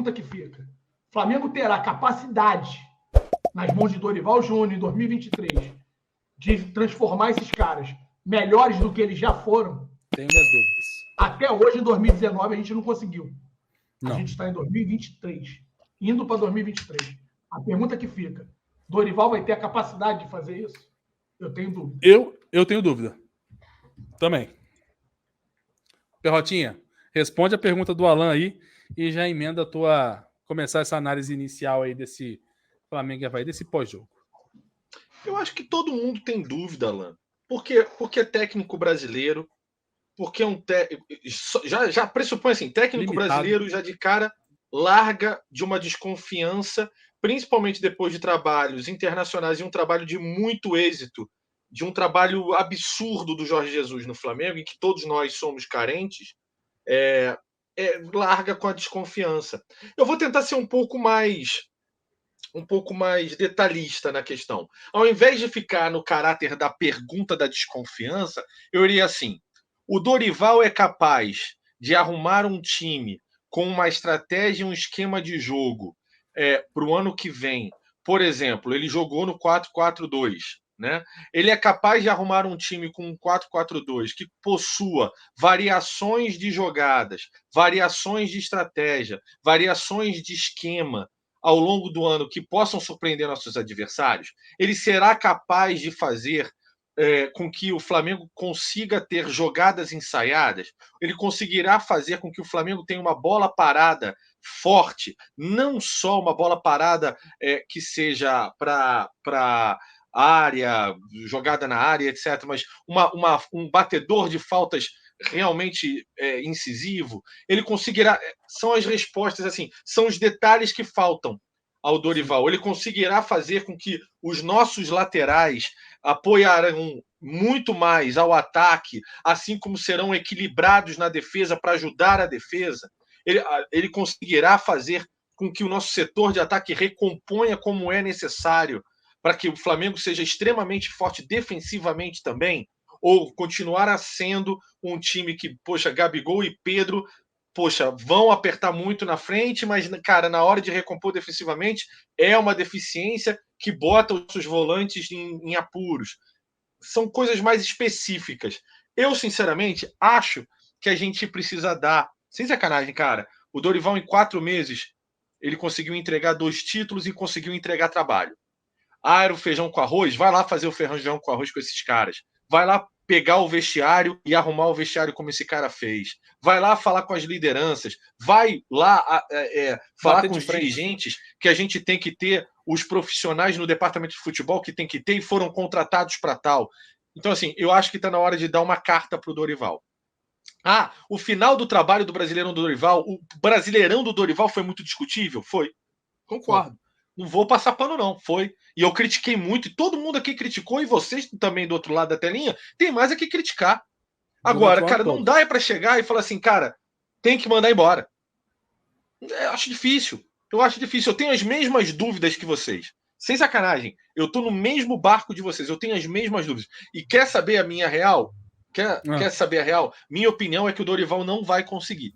pergunta que fica: o Flamengo terá capacidade, nas mãos de Dorival Júnior, em 2023, de transformar esses caras melhores do que eles já foram? Tenho minhas dúvidas. Até hoje, em 2019, a gente não conseguiu. Não. A gente está em 2023, indo para 2023. A pergunta que fica: Dorival vai ter a capacidade de fazer isso? Eu tenho dúvida. Eu tenho dúvida. Também. Perrotinha, responde a pergunta do Alan aí e já emenda a tua... Começar essa análise inicial aí desse Flamengo e Avaí, desse pós-jogo. Eu acho que todo mundo tem dúvida, Alan. Porque é técnico brasileiro, porque é um já pressupõe assim, técnico Limitado. brasileiro já de cara larga de uma desconfiança, principalmente depois de trabalhos internacionais e um trabalho de muito êxito, de um trabalho absurdo do Jorge Jesus no Flamengo, em que todos nós somos carentes, larga com a desconfiança. Eu vou tentar ser um pouco mais detalhista na questão. Ao invés de ficar no caráter da pergunta da desconfiança, eu iria assim: o Dorival é capaz de arrumar um time com uma estratégia e um esquema de jogo para o ano que vem. Por exemplo, ele jogou no 4-4-2. Né? Ele é capaz de arrumar um time com um 4-4-2 que possua variações de jogadas, variações de estratégia, variações de esquema ao longo do ano que possam surpreender nossos adversários? Ele será capaz de fazer com que o Flamengo consiga ter jogadas ensaiadas? Ele conseguirá fazer com que o Flamengo tenha uma bola parada forte, não só uma bola parada que seja para área, jogada na área, etc., mas um batedor de faltas realmente incisivo? Ele conseguirá... São as respostas, assim, são os detalhes que faltam ao Dorival. Ele conseguirá fazer com que os nossos laterais apoiarão muito mais ao ataque, assim como serão equilibrados na defesa para ajudar a defesa? Ele conseguirá fazer com que o nosso setor de ataque recomponha como é necessário para que o Flamengo seja extremamente forte defensivamente também? Ou continuará sendo um time que, poxa, Gabigol e Pedro, poxa, vão apertar muito na frente, mas, cara, na hora de recompor defensivamente, é uma deficiência que bota os seus volantes em apuros? São coisas mais específicas. Eu, sinceramente, acho que a gente precisa dar... Sem sacanagem, cara, o Dorival, em 4 meses, ele conseguiu entregar 2 títulos e conseguiu entregar trabalho. Era o feijão com arroz? Vai lá fazer o feijão com arroz com esses caras. Vai lá pegar o vestiário e arrumar o vestiário como esse cara fez. Vai lá falar com as lideranças. Vai lá falar com os dirigentes, que a gente tem que ter os profissionais no departamento de futebol que tem que ter e foram contratados para tal. Então, assim, eu acho que está na hora de dar uma carta para o Dorival. O final do trabalho do Brasileirão do Dorival, o Brasileirão do Dorival foi muito discutível? Foi. Concordo. Não vou passar pano, não. Foi. E eu critiquei muito, e todo mundo aqui criticou, e vocês também do outro lado da telinha, tem mais aqui criticar. Agora, cara, não dá para chegar e falar assim, cara, tem que mandar embora. Eu acho difícil. Eu tenho as mesmas dúvidas que vocês. Sem sacanagem. Eu tô no mesmo barco de vocês. Eu tenho as mesmas dúvidas. E quer saber a minha real? Quer saber a real? Minha opinião é que o Dorival não vai conseguir.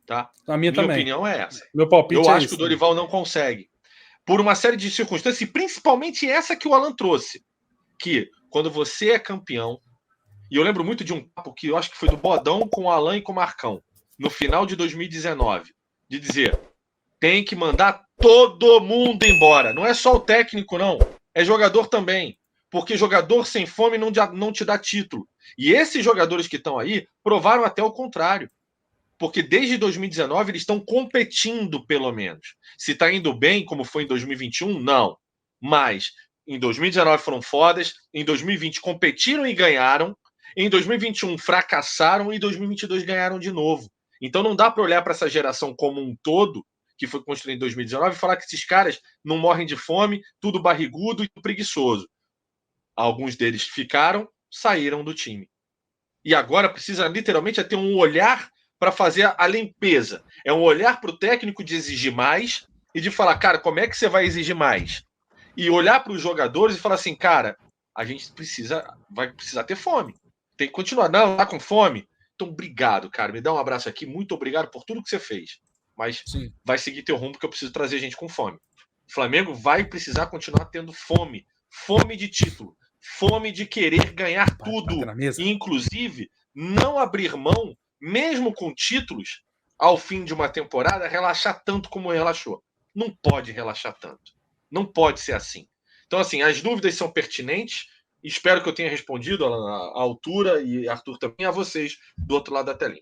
Tá? Minha opinião é essa. Meu palpite eu acho que o Dorival não consegue. Por uma série de circunstâncias, e principalmente essa que o Alan trouxe. Que quando você é campeão, e eu lembro muito de um papo que eu acho que foi do Bodão com o Alan e com o Marcão, no final de 2019, de dizer, tem que mandar todo mundo embora. Não é só o técnico, não. É jogador também. Porque jogador sem fome não te dá título. E esses jogadores que estão aí provaram até o contrário. Porque desde 2019 eles estão competindo, pelo menos. Se está indo bem, como foi em 2021, não. Mas em 2019 foram fodas, em 2020 competiram e ganharam, em 2021 fracassaram e em 2022 ganharam de novo. Então não dá para olhar para essa geração como um todo, que foi construída em 2019, e falar que esses caras não morrem de fome, tudo barrigudo e preguiçoso. Alguns deles ficaram, saíram do time. E agora precisa literalmente ter um olhar para fazer a limpeza. É um olhar para o técnico de exigir mais e de falar, cara, como é que você vai exigir mais? E olhar para os jogadores e falar assim, cara, a gente vai precisar ter fome. Tem que continuar. Não, tá com fome? Então, obrigado, cara. Me dá um abraço aqui. Muito obrigado por tudo que você fez. mas Sim. vai seguir teu rumo porque eu preciso trazer gente com fome. O Flamengo vai precisar continuar tendo fome. Fome de título. Fome de querer ganhar tudo. E, inclusive, não abrir mão, mesmo com títulos, ao fim de uma temporada, relaxar tanto como relaxou. Não pode relaxar tanto. Não pode ser assim. Então, assim, as dúvidas são pertinentes. Espero que eu tenha respondido à altura, e Arthur também, a vocês do outro lado da telinha.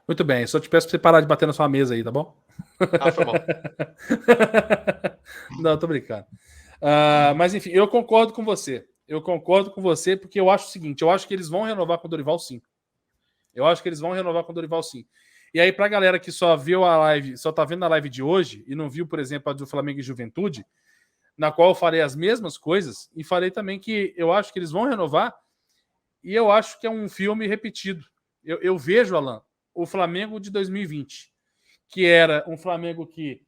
Muito bem, só te peço pra você parar de bater na sua mesa aí, tá bom? Ah, foi mal. Não, tô brincando. Mas enfim, eu concordo com você. Eu concordo com você porque eu acho o seguinte, eu acho que eles vão renovar com o Dorival, sim. Eu acho que eles vão renovar com o Dorival, sim. E aí, pra galera que só viu a live, só tá vendo a live de hoje e não viu, por exemplo, a do Flamengo e Juventude, na qual eu falei as mesmas coisas e falei também que eu acho que eles vão renovar e eu acho que é um filme repetido. Eu vejo, Alan, o Flamengo de 2020, que era um Flamengo que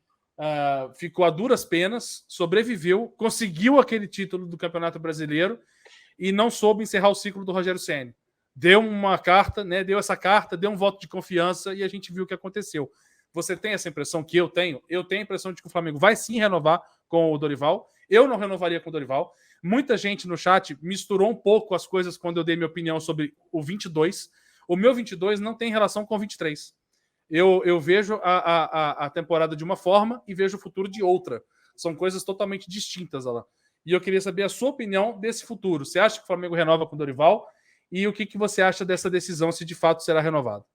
ficou a duras penas, sobreviveu, conseguiu aquele título do Campeonato Brasileiro e não soube encerrar o ciclo do Rogério Ceni. Deu uma carta, né? Deu essa carta, deu um voto de confiança e a gente viu o que aconteceu. Você tem essa impressão que eu tenho? Eu tenho a impressão de que o Flamengo vai sim renovar com o Dorival. Eu não renovaria com o Dorival. Muita gente no chat misturou um pouco as coisas quando eu dei minha opinião sobre o 22. O meu 22 não tem relação com o 23. Eu vejo a temporada de uma forma e vejo o futuro de outra. São coisas totalmente distintas, Alan. E eu queria saber a sua opinião desse futuro. Você acha que o Flamengo renova com o Dorival? E o que você acha dessa decisão, se de fato será renovado?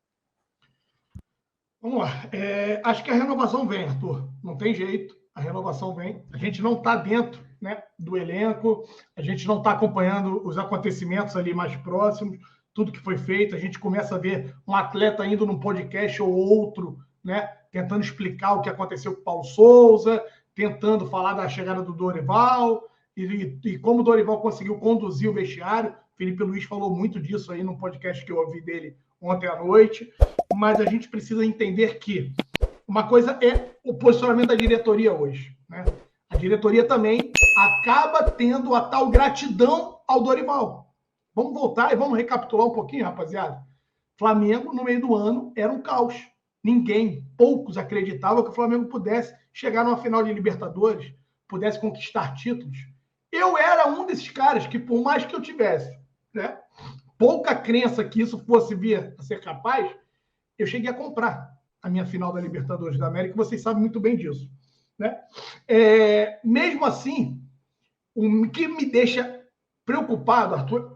Vamos lá. Acho que a renovação vem, Arthur. Não tem jeito. A renovação vem. A gente não está dentro, né, do elenco. A gente não está acompanhando os acontecimentos ali mais próximos. Tudo que foi feito. A gente começa a ver um atleta indo num podcast ou outro, né, tentando explicar o que aconteceu com o Paulo Souza, tentando falar da chegada do Dorival e como o Dorival conseguiu conduzir o vestiário. Felipe Luiz falou muito disso aí no podcast que eu ouvi dele ontem à noite, mas a gente precisa entender que uma coisa é o posicionamento da diretoria hoje, né? A diretoria também acaba tendo a tal gratidão ao Dorival. Vamos voltar e vamos recapitular um pouquinho, rapaziada. Flamengo, no meio do ano, era um caos. Poucos acreditavam que o Flamengo pudesse chegar numa final de Libertadores, pudesse conquistar títulos. Eu era um desses caras que, por mais que eu tivesse, né, pouca crença que isso fosse vir a ser capaz, eu cheguei a comprar a minha final da Libertadores da América, vocês sabem muito bem disso, né? Mesmo assim, o que me deixa preocupado, Arthur,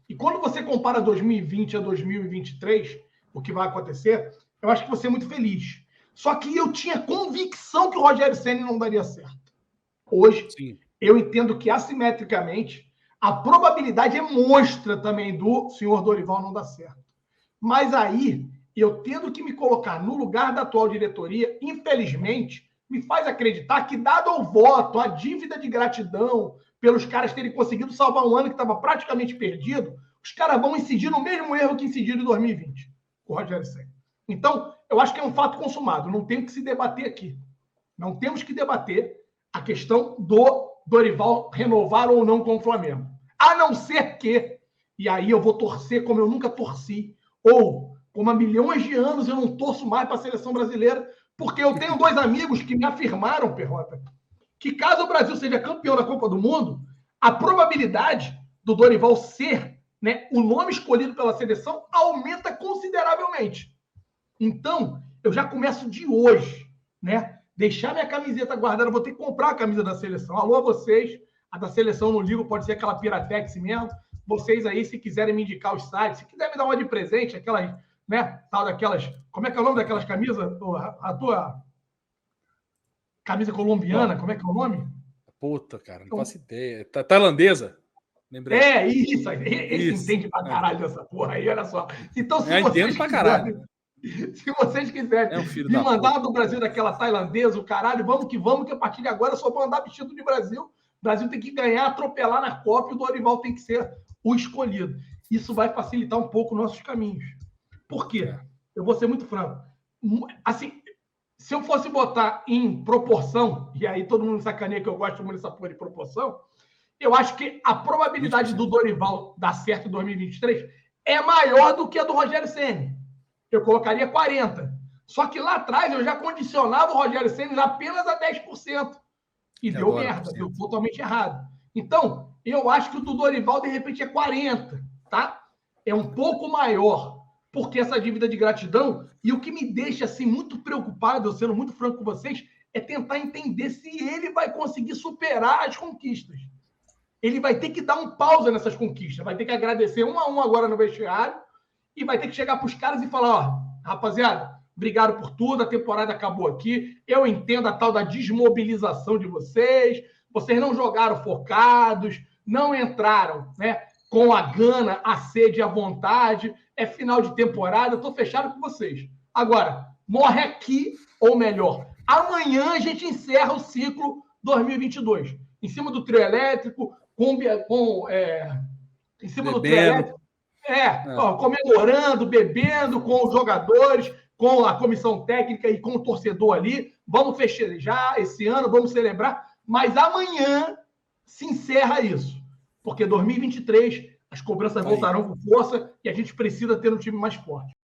e quando você compara 2020 a 2023, o que vai acontecer, eu acho que você é muito feliz. Só que eu tinha convicção que o Rogério Ceni não daria certo. Hoje, sim, eu entendo que assimetricamente a probabilidade é monstra também do senhor Dorival não dar certo. Mas aí, eu tendo que me colocar no lugar da atual diretoria, infelizmente, me faz acreditar que, dado o voto, a dívida de gratidão, pelos caras terem conseguido salvar um ano que estava praticamente perdido, os caras vão incidir no mesmo erro que incidiram em 2020, com o Rogério Ceni. Então, eu acho que é um fato consumado, não tem que se debater aqui. Não temos que debater a questão do Dorival renovar ou não com o Flamengo. A não ser que, e aí eu vou torcer como eu nunca torci, ou como há milhões de anos eu não torço mais para a seleção brasileira, porque eu tenho 2 amigos que me afirmaram, Perrota, que caso o Brasil seja campeão da Copa do Mundo, a probabilidade do Dorival ser, né, o nome escolhido pela seleção aumenta consideravelmente. Então, eu já começo de hoje, né? Deixar minha camiseta guardada, eu vou ter que comprar a camisa da seleção. Alô a vocês, a da seleção não ligo, pode ser aquela Piratex mesmo. Vocês aí, se quiserem me indicar os sites, se quiser me dar uma de presente, aquelas, né, tal daquelas, como é que é o nome daquelas camisas? A tua camisa colombiana, como é que é o nome? Puta, cara, não faço ideia. Tailandesa? Lembrei. Isso. Ele entende pra caralho dessa porra aí, olha só. Então, se vocês entendo pra caralho. Se vocês quiserem me mandar do Brasil daquela tailandesa, o caralho, vamos, que a partir de agora eu só vou andar vestido de Brasil. O Brasil tem que ganhar, atropelar na Copa e o Dorival tem que ser o escolhido. Isso vai facilitar um pouco nossos caminhos. Por quê? Eu vou ser muito franco. Assim, se eu fosse botar em proporção, e aí todo mundo sacaneia que eu gosto muito dessa porra de proporção, eu acho que a probabilidade do Dorival dar certo em 2023 é maior do que a do Rogério Ceni. Eu colocaria 40. Só que lá atrás eu já condicionava o Rogério Ceni apenas a 10%. E deu merda, deu totalmente errado. Então, eu acho que o do Dorival, de repente, é 40%, tá? É um pouco maior, porque essa dívida de gratidão, e o que me deixa assim muito preocupado, eu sendo muito franco com vocês, é tentar entender se ele vai conseguir superar as conquistas. Ele vai ter que dar um pausa nessas conquistas, vai ter que agradecer 1 a 1 agora no vestiário e vai ter que chegar para os caras e falar, ó, rapaziada, obrigado por tudo, a temporada acabou aqui, eu entendo a tal da desmobilização de vocês não jogaram focados, não entraram, né, com a gana, a sede e a vontade, é final de temporada, eu estou fechado com vocês. Agora, morre aqui, ou melhor, amanhã a gente encerra o ciclo 2022, em cima do trio elétrico, em cima do trio elétrico, comemorando, bebendo com os jogadores, com a comissão técnica e com o torcedor ali. Vamos festejar esse ano, vamos celebrar, mas amanhã se encerra isso. Porque 2023 as cobranças voltarão com força e a gente precisa ter um time mais forte.